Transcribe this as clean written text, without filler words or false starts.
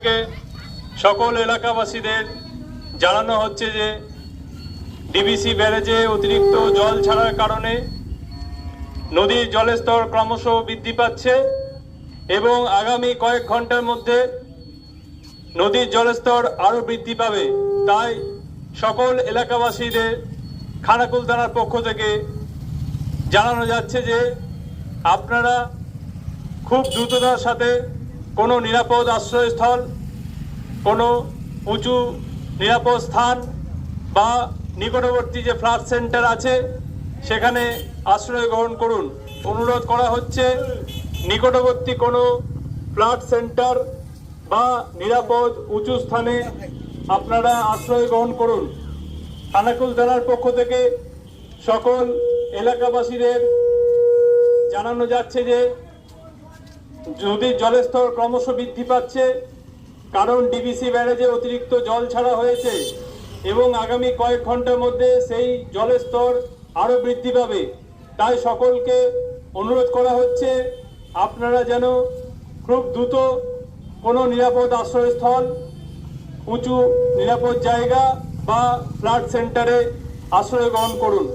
কে সকল এলাকাবাসীদের জানানো হচ্ছে যে ডিবিসি ব্যারেজে অতিরিক্ত জল ছাড়ার কারণে নদীর জলস্তর ক্রমশ বৃদ্ধি পাচ্ছে এবং আগামী কয়েক ঘন্টার মধ্যে নদীর জলস্তর আরও বৃদ্ধি পাবে। তাই সকল এলাকাবাসীদের খানাকুল থানার পক্ষ থেকে জানানো যাচ্ছে যে আপনারা খুব দ্রুততার সাথে কোনো নিরাপদ আশ্রয়স্থল, কোনো উঁচু নিরাপদ স্থান বা নিকটবর্তী যে ফ্লাড সেন্টার আছে সেখানে আশ্রয় গ্রহণ করুন। অনুরোধ করা হচ্ছে নিকটবর্তী কোনো ফ্লাড সেন্টার বা নিরাপদ উঁচু স্থানে আপনারা আশ্রয় গ্রহণ করুন। খানাকুল থানার পক্ষ থেকে সকল এলাকাবাসীদের জানানো যাচ্ছে যে নদীর জলস্তর ক্রমশ বৃদ্ধি পাচ্ছে, কারণ ডিবিসি ব্যারেজে অতিরিক্ত জল ছাড়া হয়েছে এবং আগামী কয়েক ঘন্টার মধ্যে সেই জলস্তর আরও বৃদ্ধি পাবে। তাই সকলকে অনুরোধ করা হচ্ছে আপনারা যেন খুব দ্রুত কোনো নিরাপদ আশ্রয়স্থল, উঁচু নিরাপদ জায়গা বা ফ্লাড সেন্টারে আশ্রয় গ্রহণ করুন।